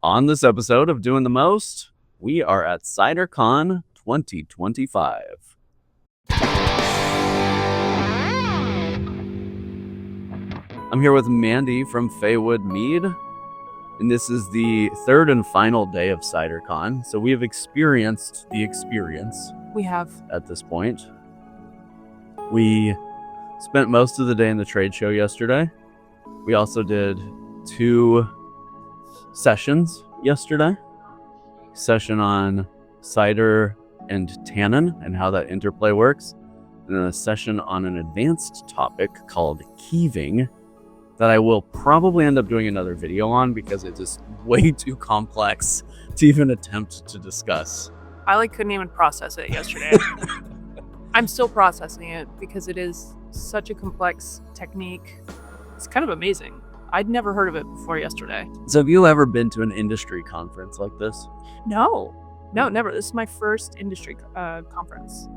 On this episode of Doing the Most, we are at CiderCon 2025. I'm here with Mandi from FaeWood Mead, and this is the third and final day of CiderCon. So we have experienced the experience. We have. At this point. We spent most of the day in the trade show yesterday. We also did 2 sessions yesterday. Session on cider and tannin and how that interplay works. And then a session on an advanced topic called keeving that I will probably end up doing another video on because it is way too complex to even attempt to discuss. I couldn't even process it yesterday. I'm still processing it because it is such a complex technique. It's kind of amazing. I'd never heard of it before yesterday. So have you ever been to an industry conference like this? No, never. This is my first industry conference.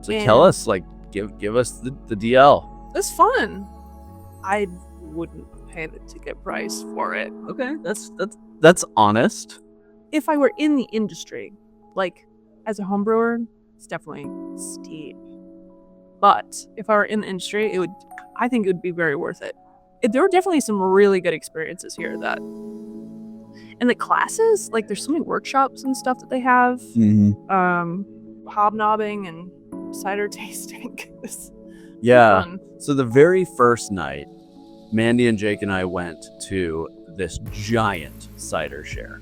So tell us, give us the DL. It's fun. I wouldn't pay the ticket price for it. Okay, that's honest. If I were in the industry, as a home brewer, it's definitely steep. But if I were in the industry, I think it would be very worth it. There were definitely some really good experiences here and the classes, there's so many workshops and stuff that they have, hobnobbing and cider tasting. Yeah. So the very first night, Mandi and Jake and I went to this giant cider share.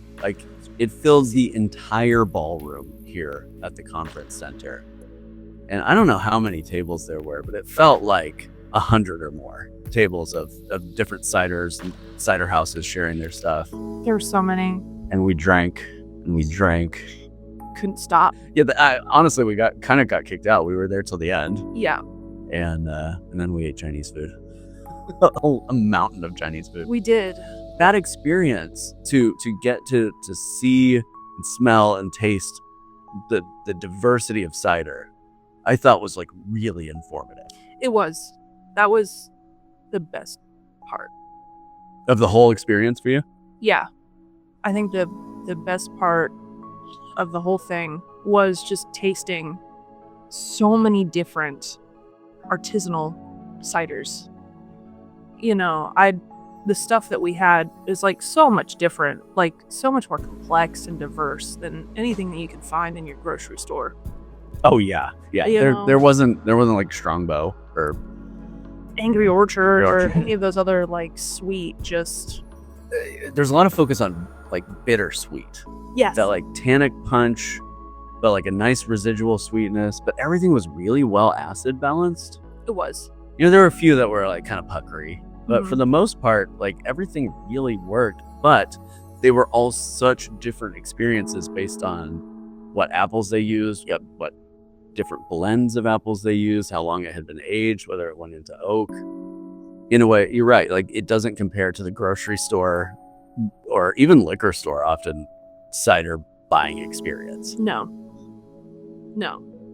It fills the entire ballroom here at the conference center. And I don't know how many tables there were, but it felt like 100 or more tables of different ciders and cider houses sharing their stuff. There were so many. And we drank and we drank. Couldn't stop. Yeah, honestly, we got kicked out. We were there till the end. Yeah. And then we ate Chinese food. A mountain of Chinese food. We did. That experience to get to see and smell and taste the diversity of cider, I thought was really informative. It was. That was the best part of the whole experience for you. Yeah, I think the best part of the whole thing was just tasting so many different artisanal ciders. The stuff that we had is so much different, so much more complex and diverse than anything that you can find in your grocery store. Oh yeah. There wasn't Strongbow or Angry Orchard or any of those other sweet. There's a lot of focus on bittersweet. Yes. That tannic punch, but a nice residual sweetness. But everything was really well acid balanced. It was. There were a few that were kind of puckery. But for the most part, everything really worked. But they were all such different experiences based on what apples they used, what different blends of apples they used, how long it had been aged, whether it went into oak. In a way, you're right. It doesn't compare to the grocery store or even liquor store often cider buying experience. No.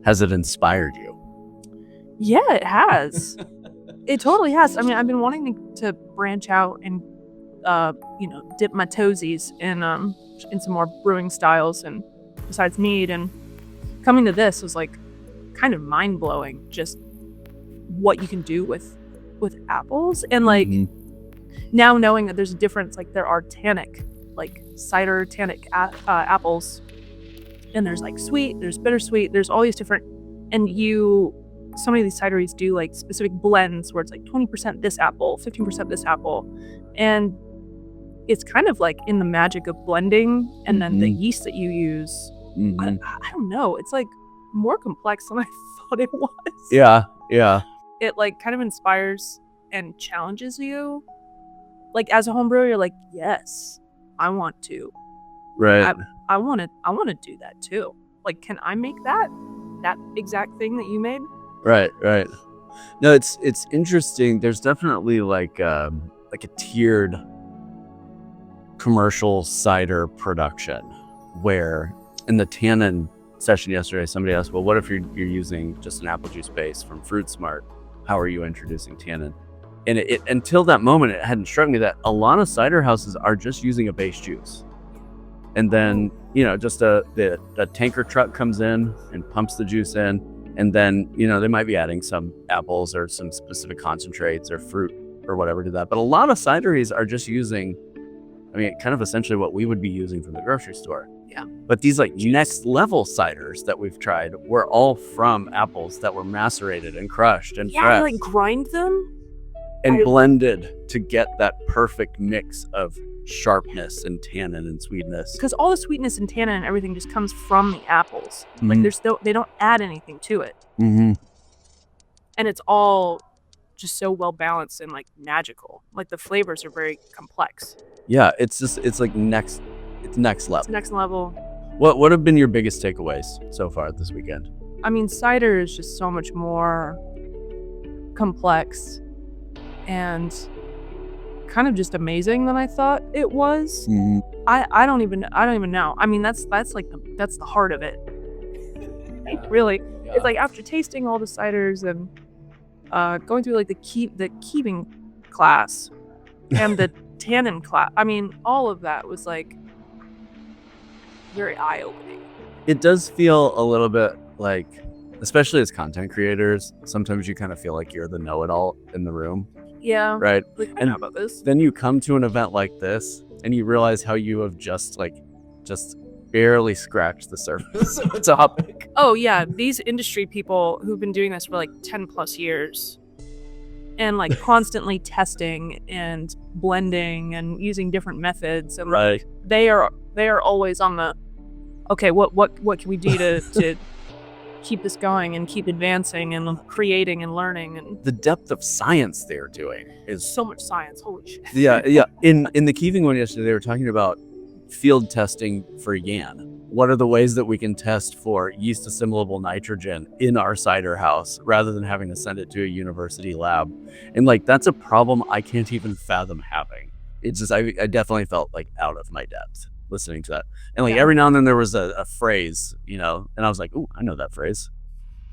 Has it inspired you? Yeah, it has. It totally has. I mean, I've been wanting to branch out and, dip my toesies in some more brewing styles and besides mead. And coming to this was kind of mind blowing. Just what you can do with apples and now knowing that there's a difference. There are tannic, cider tannic apples, and there's sweet, there's bittersweet, there's all these different, and so many of these cideries do specific blends where it's 20% this apple, 15% this apple. And it's kind of in the magic of blending and then the yeast that you use. I don't know. It's more complex than I thought it was. Yeah. It kind of inspires and challenges you. As a home brewer, you're yes, I want to. Right. I want to do that too. Can I make that exact thing that you made? Right. No, it's interesting. There's definitely a tiered commercial cider production where in the tannin session yesterday, somebody asked, well, what if you're using just an apple juice base from Fruit Smart? How are you introducing tannin? And it until that moment, it hadn't struck me that a lot of cider houses are just using a base juice. And then, just the tanker truck comes in and pumps the juice in. And then, they might be adding some apples or some specific concentrates or fruit or whatever to that. But a lot of cideries are just using, kind of essentially what we would be using from the grocery store. Yeah. But these like next level ciders that we've tried were all from apples that were macerated and crushed and Yeah, pressed they like grind them. and blended to get that perfect mix of sharpness and tannin and sweetness. Because all the sweetness and tannin and everything just comes from the apples. Like they don't add anything to it. Mm-hmm. And it's all just so well balanced and like magical. Like the flavors are very complex. Yeah, it's like next level. It's next level. What have been your biggest takeaways so far this weekend? Cider is just so much more complex and kind of just amazing than I thought it was. Mm-hmm. I don't even know. That's the heart of it. Really. Yeah. It's like after tasting all the ciders and going through like the keeping class and the tannin class. All of that was like very eye-opening. It does feel a little bit like, especially as content creators, sometimes you kind of feel like you're the know-it-all in the room. Yeah. Right. Like, I know about this. Then you come to an event like this and you realize how you have just barely scratched the surface of a topic. Oh yeah, these industry people who've been doing this for like 10 plus years and like constantly testing and blending and using different methods and right. They are always on the okay, what can we do to keep this going and keep advancing and creating and learning. And the depth of science they're doing is so much science. Holy shit. Yeah. In the Keeping one yesterday, they were talking about field testing for yan. What are the ways that we can test for yeast assimilable nitrogen in our cider house rather than having to send it to a university lab? And like, that's a problem I can't even fathom having. It's just, I definitely felt like out of my depth listening to that. And like every now and then there was a phrase, and I was like, ooh, I know that phrase.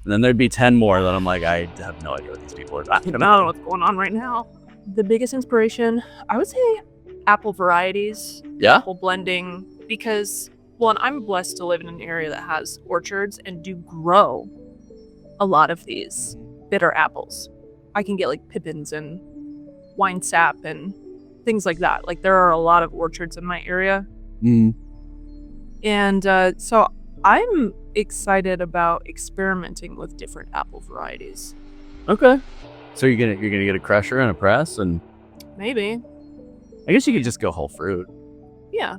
And then there'd be 10 more that I'm like, I have no idea what these people are talking about. I don't know what's going on right now. The biggest inspiration, I would say apple varieties. Yeah. Apple blending, because, well, and I'm blessed to live in an area that has orchards and do grow a lot of these bitter apples. I can get like pippins and wine sap and things like that. Like there are a lot of orchards in my area. Mm. And so I'm excited about experimenting with different apple varieties. Okay. So you're gonna get a crusher and a press, and maybe. I guess you could just go whole fruit. Yeah.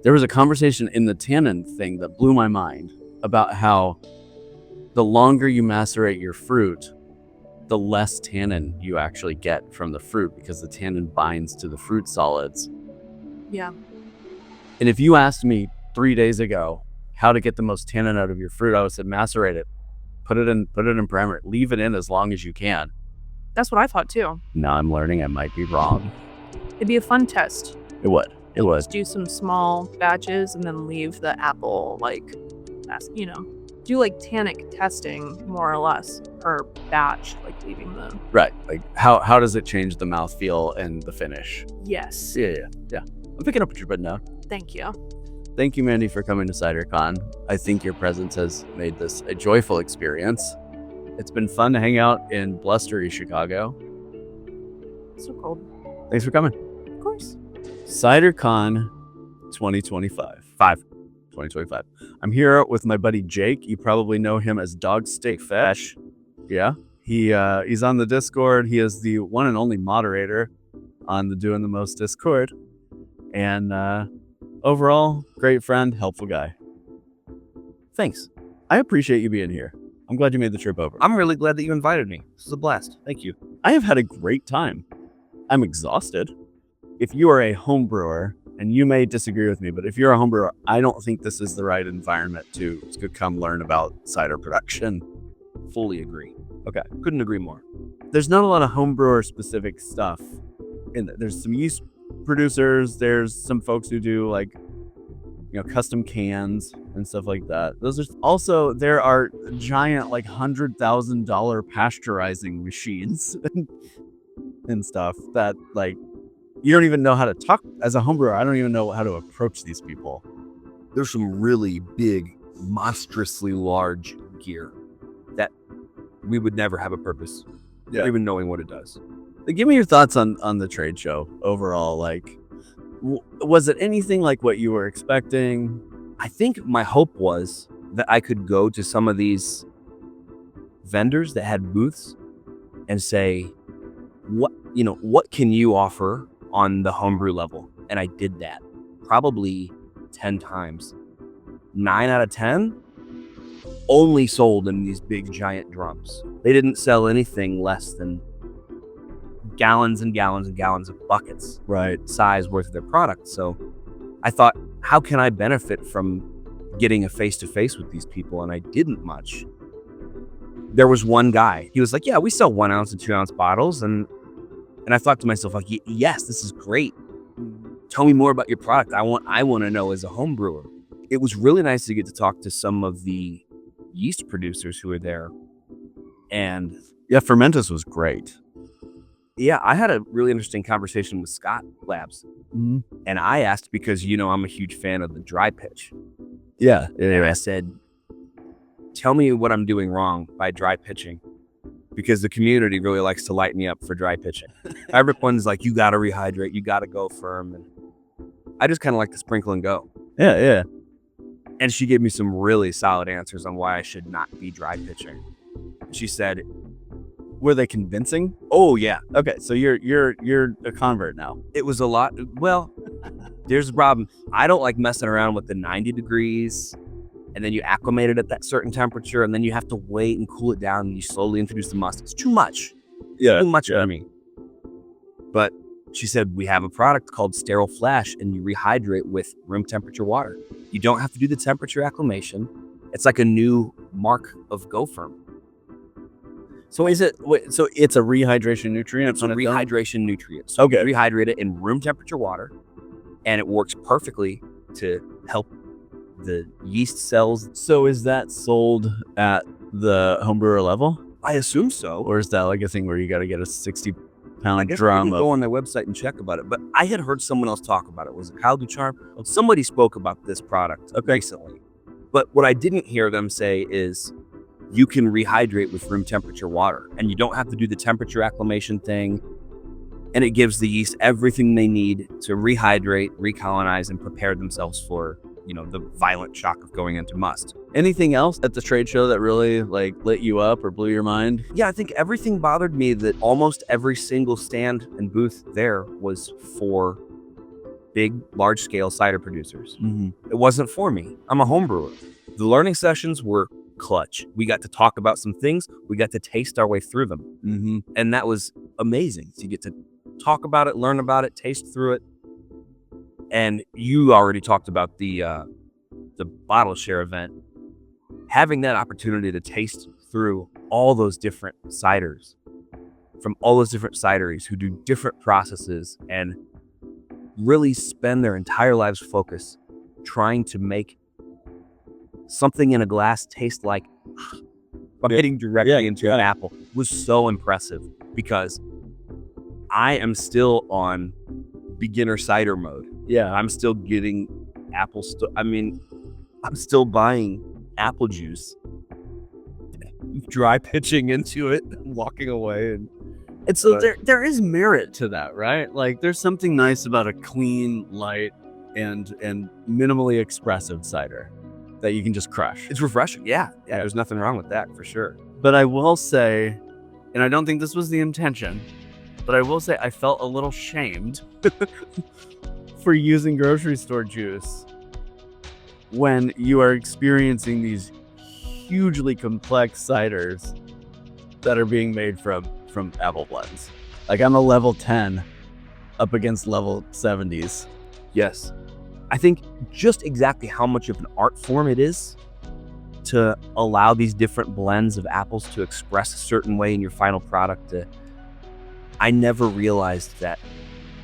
There was a conversation in the tannin thing that blew my mind about how the longer you macerate your fruit, the less tannin you actually get from the fruit because the tannin binds to the fruit solids. Yeah. And if you asked me 3 days ago how to get the most tannin out of your fruit, I would say macerate it, put it in parameter, leave it in as long as you can. That's what I thought too. Now I'm learning I might be wrong. It'd be a fun test. It would. Just do some small batches and then leave the apple do like tannic testing more or less per batch, like leaving the right. Like how does it change the mouthfeel and the finish? Yes. Yeah. I'm picking up what you're putting down. Thank you. Thank you, Mandi, for coming to CiderCon. I think your presence has made this a joyful experience. It's been fun to hang out in blustery Chicago. So cold. Thanks for coming. Of course. CiderCon 2025. I'm here with my buddy Jake. You probably know him as Dogstickfetch. Yeah. He's on the Discord. He is the one and only moderator on the Doing the Most Discord. And overall, great friend, helpful guy. Thanks. I appreciate you being here. I'm glad you made the trip over. I'm really glad that you invited me. This is a blast. Thank you. I have had a great time. I'm exhausted. If you are a home brewer, and you may disagree with me, but if you're a home brewer, I don't think this is the right environment to come learn about cider production. Fully agree. Okay. Couldn't agree more. There's not a lot of home brewer specific stuff in there. There's some yeast producers. There's some folks who do like, custom cans and stuff like that. There are giant like $100,000 pasteurizing machines and stuff that like, you don't even know how to talk as a home brewer. I don't even know how to approach these people. there's some really big, monstrously large gear that we would never have a purpose, Yeah. even knowing what it does. Give me your thoughts on the trade show overall. Like, was it anything like what you were expecting? I think my hope was that I could go to some of these vendors that had booths and say, what can you offer on the homebrew level? And I did that probably 10 times. 9 out of 10 only sold in these big giant drums. They didn't sell anything less than gallons and gallons and gallons of buckets, Right. size worth of their product. So I thought, how can I benefit from getting a face-to-face with these people? And I didn't much. There was one guy, he was like, yeah, we sell 1 ounce and 2 ounce bottles. And I thought to myself, like, yes, this is great. Tell me more about your product. I want to know as a home brewer. It was really nice to get to talk to some of the yeast producers who were there. And Yeah, Fermentus was great. yeah, I had a really interesting conversation with Scott Labs. Mm-hmm. And I asked, because, I'm a huge fan of the dry pitch. Yeah. And I said, tell me what I'm doing wrong by dry pitching, because the community really likes to light me up for dry pitching. Everyone's like, you got to rehydrate, you got to go firm. And I just kind of like to sprinkle and go. Yeah. And she gave me some really solid answers on why I should not be dry pitching. She said, Were they convincing? oh yeah, Okay, so you're a convert now. it was a lot. Well, there's the problem. I don't like messing around with the 90 degrees, and then you acclimate it at that certain temperature, and then you have to wait and cool it down, and you slowly introduce the must. It's too much. Yeah. Too much for me. But she said, we have a product called Sterile Flash, and you rehydrate with room temperature water. You don't have to do the temperature acclimation. It's like a new mark of Go Firm. So is it? So it's a rehydration nutrient. It's a rehydration nutrient. So Okay. you rehydrate it in room temperature water, and it works perfectly to help the yeast cells. So is that sold at the homebrewer level, I assume so. or is that like a thing where you got to get a 60-pound I guess drum you can of? go on their website and check about it. But I had heard someone else talk about it. Was it Kyle Ducharme? Somebody spoke about this product recently. But what I didn't hear them say is you can rehydrate with room temperature water, and you don't have to do the temperature acclimation thing. And it gives the yeast everything they need to rehydrate, recolonize, and prepare themselves for, the violent shock of going into must. Anything else at the trade show that really like lit you up or blew your mind? Yeah, I think everything bothered me that almost every single stand and booth there was for big, large-scale cider producers. Mm-hmm. It wasn't for me. I'm a home brewer. The learning sessions were clutch. We got to talk about some things. We got to taste our way through them. Mm-hmm. And that was amazing. So you get to talk about it, learn about it, taste through it. And you already talked about the bottle share event. Having that opportunity to taste through all those different ciders from all those different cideries who do different processes and really spend their entire lives focused trying to make something in a glass taste like biting directly into an apple was so impressive, because I am still on beginner cider mode. Yeah. I'm still getting apple. I'm still buying apple juice, dry pitching into it, walking away. And so But- there is merit to that, right? Like there's something nice about a clean, light, and minimally expressive cider that you can just crush. It's refreshing. Yeah. There's nothing wrong with that, for sure. But I will say, and I don't think this was the intention, but I will say I felt a little shamed for using grocery store juice when you are experiencing these hugely complex ciders that are being made from apple blends. Like I'm a level 10 up against level 70s. Yes. I think just exactly how much of an art form it is to allow these different blends of apples to express a certain way in your final product. I never realized that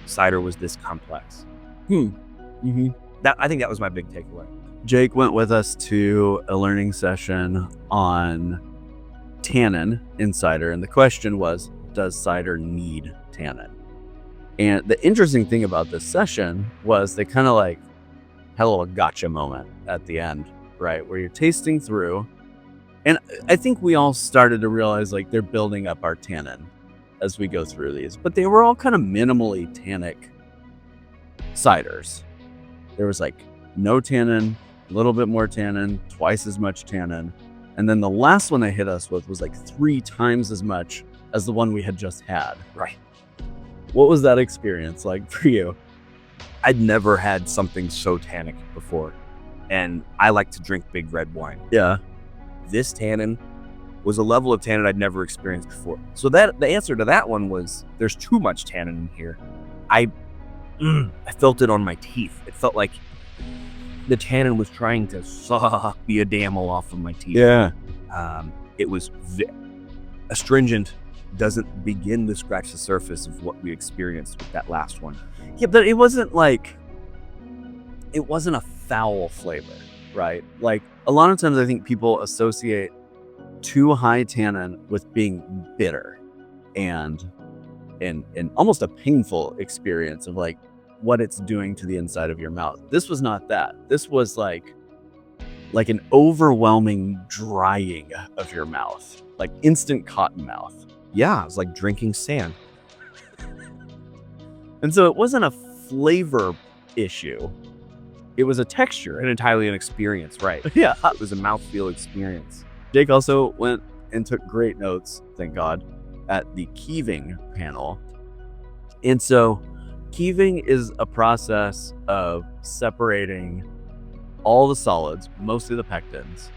cider was this complex. Mm-hmm. I think that was my big takeaway. Jake went with us to a learning session on tannin in cider, and the question was, does cider need tannin? And the interesting thing about this session was they kind of like had a little gotcha moment at the end, right? Where you're tasting through. And I think we all started to realize like they're building up our tannin as we go through these, but they were all kind of minimally tannic ciders. There was like no tannin, a little bit more tannin, twice as much tannin. And then the last one they hit us with was like 3 times as much as the one we had just had. Right. What was that experience like for you? I'd never had something so tannic before. And I like to drink big red wine. Yeah. This tannin was a level of tannin I'd never experienced before. So that the answer to that one was there's too much tannin in here. I felt it on my teeth. It felt like the tannin was trying to suck the enamel off of my teeth. Yeah. It was astringent. Doesn't begin to scratch the surface of what we experienced with that last one. Yeah, but it wasn't a foul flavor, right? Like a lot of times I think people associate too high tannin with being bitter and almost a painful experience of like what it's doing to the inside of your mouth. This was not that. This was like an overwhelming drying of your mouth, like instant cotton mouth. Yeah, it was like drinking sand. And so it wasn't a flavor issue. It was a texture. And entirely an experience, right? Yeah. It was a mouthfeel experience. Jake also went and took great notes, thank God, at the keeving panel. And so keeving is a process of separating all the solids, mostly the pectins,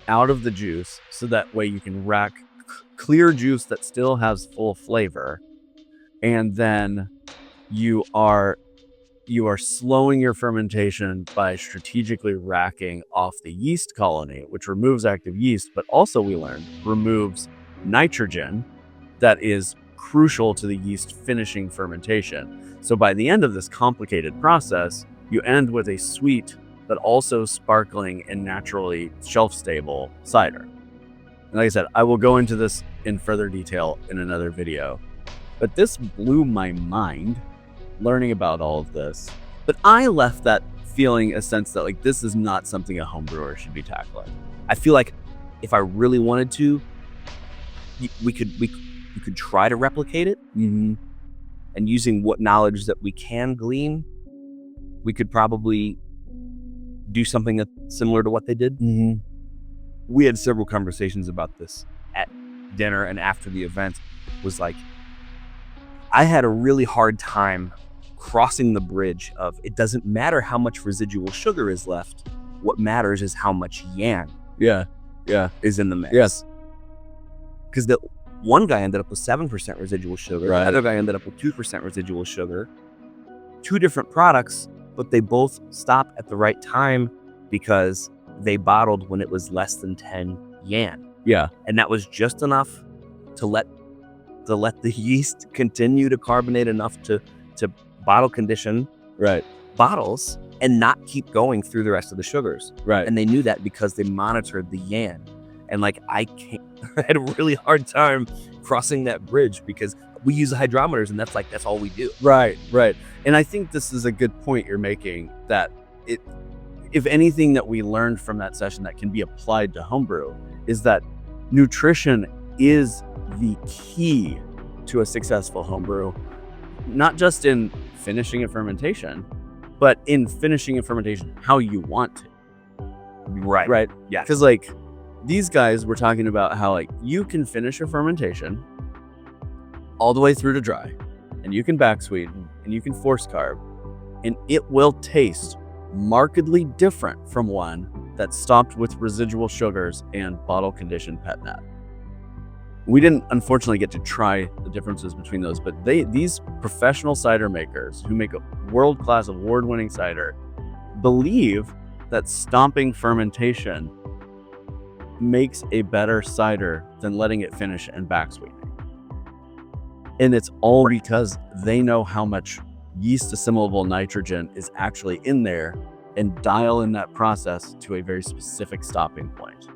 out of the juice so that way you can rack clear juice that still has full flavor. And then you are slowing your fermentation by strategically racking off the yeast colony, which removes active yeast, but also we learned removes nitrogen that is crucial to the yeast finishing fermentation. So by the end of this complicated process, you end with a sweet but also sparkling and naturally shelf-stable cider. And like I said, I will go into this in further detail in another video. But this blew my mind learning about all of this. But I left that feeling a sense that like this is not something a home brewer should be tackling. I feel like if I really wanted to, we could try to replicate it. Mm-hmm. And using what knowledge that we can glean, we could probably do something that's similar to what they did. Mm-hmm. We had several conversations about this at dinner and after the event. Was like, I had a really hard time crossing the bridge of it doesn't matter how much residual sugar is left. What matters is how much yan is in the mix. Yes. Because the one guy ended up with 7% residual sugar. Right. The other guy ended up with 2% residual sugar. 2 different products, but they both stopped at the right time because they bottled when it was less than 10 yan. Yeah. And that was just enough to let the yeast continue to carbonate enough to bottle condition Right. bottles and not keep going through the rest of the sugars. Right. And they knew that because they monitored the yan. And like I had a really hard time crossing that bridge because we use the hydrometers and that's all we do. Right. And I think this is a good point you're making, that if anything that we learned from that session that can be applied to homebrew is that nutrition is the key to a successful homebrew, not just in finishing a fermentation, but in finishing a fermentation how you want to. Right. Yeah. Because like these guys were talking about how like you can finish a fermentation all the way through to dry, and you can back sweeten, and you can force carb, and it will taste markedly different from one that stopped with residual sugars and bottle conditioned pet nat. We didn't unfortunately get to try the differences between those, but these professional cider makers who make a world-class award-winning cider believe that stomping fermentation makes a better cider than letting it finish and back sweetening. And it's all because they know how much yeast assimilable nitrogen is actually in there and dial in that process to a very specific stopping point.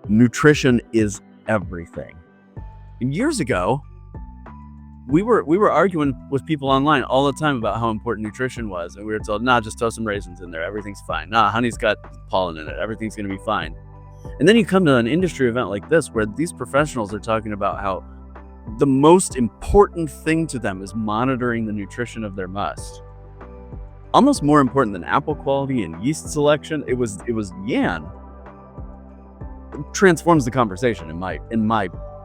Nutrition is everything. And years ago, we were arguing with people online all the time about how important nutrition was, and we were told, nah, just throw some raisins in there, everything's fine. Nah, honey's got pollen in it, everything's gonna be fine. And then you come to an industry event like this where these professionals are talking about how the most important thing to them is monitoring the nutrition of their must. Almost more important than apple quality and yeast selection. It was Yan. It transforms the conversation in my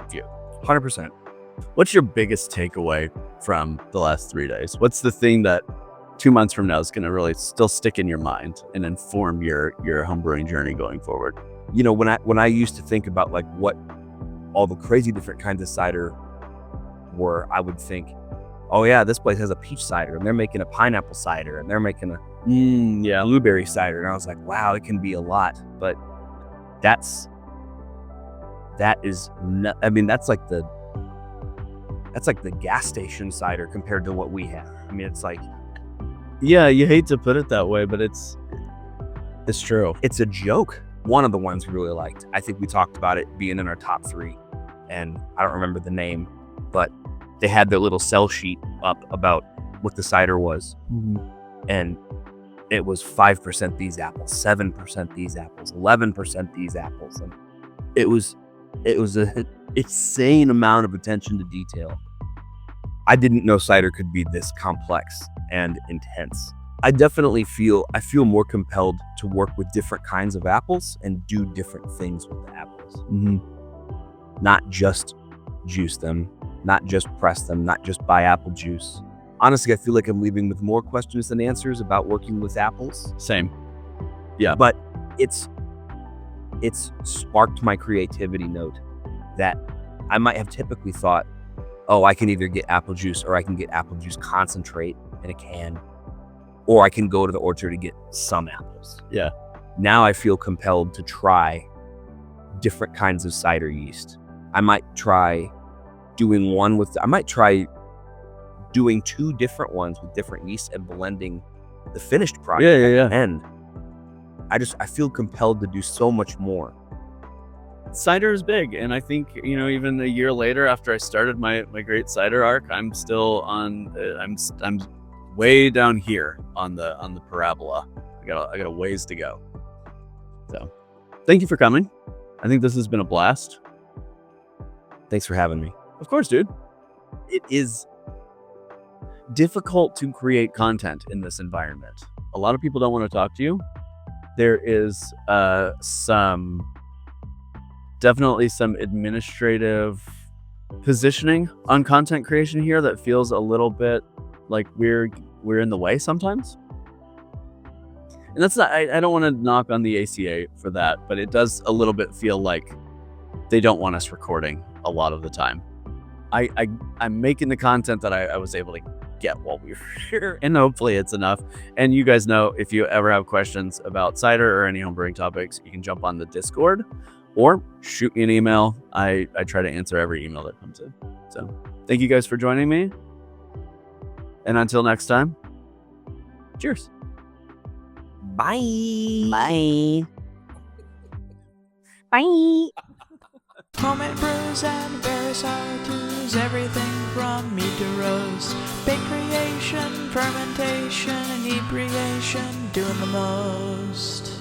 view. 100%. What's your biggest takeaway from the last 3 days? What's the thing that 2 months from now is going to really still stick in your mind and inform your homebrewing journey going forward? You know, when I used to think about like what all the crazy different kinds of cider were, I would think, oh yeah, this place has a peach cider and they're making a pineapple cider and they're making a blueberry cider. And I was like, wow, it can be a lot. But that's like the gas station cider compared to what we have. I mean, it's like, yeah, you hate to put it that way, but it's true. It's a joke. One of the ones we really liked, I think we talked about it being in our top 3, and I don't remember the name, but they had their little sell sheet up about what the cider was. Mm-hmm. And it was 5% these apples, 7% these apples, 11% these apples. And it was an insane amount of attention to detail. I didn't know cider could be this complex and intense. I feel more compelled to work with different kinds of apples and do different things with the apples. Mm-hmm. Not just juice them, not just press them, not just buy apple juice. Honestly, I feel like I'm leaving with more questions than answers about working with apples. Same. Yeah. But it's sparked my creativity note that I might have typically thought, oh, I can either get apple juice or I can get apple juice concentrate in a can, or I can go to the orchard to get some apples. Yeah. Now I feel compelled to try different kinds of cider yeast. I might try doing 2 different ones with different yeast and blending the finished product. Yeah. And I feel compelled to do so much more. Cider is big, and I think, you know, even a year later after I started my great cider arc, I'm still on I'm way down here on the parabola. I got a ways to go. So thank you for coming. I think this has been a blast. Thanks for having me. Of course, dude. It is difficult to create content in this environment. A lot of people don't want to talk to you. There is definitely some administrative positioning on content creation here that feels a little bit like we're in the way sometimes. And that's not, I don't want to knock on the ACA for that, but it does a little bit feel like they don't want us recording a lot of the time. I'm making the content that I was able to get while we were here, and hopefully it's enough. And you guys know, if you ever have questions about cider or any homebrewing topics, you can jump on the Discord or shoot me an email. I try to answer every email that comes in. So thank you guys for joining me. And until next time, cheers. Bye. Bye. Bye. Homemade brews and various R2s, everything from mead to roast, bake creation, fermentation, inebriation, doing the most.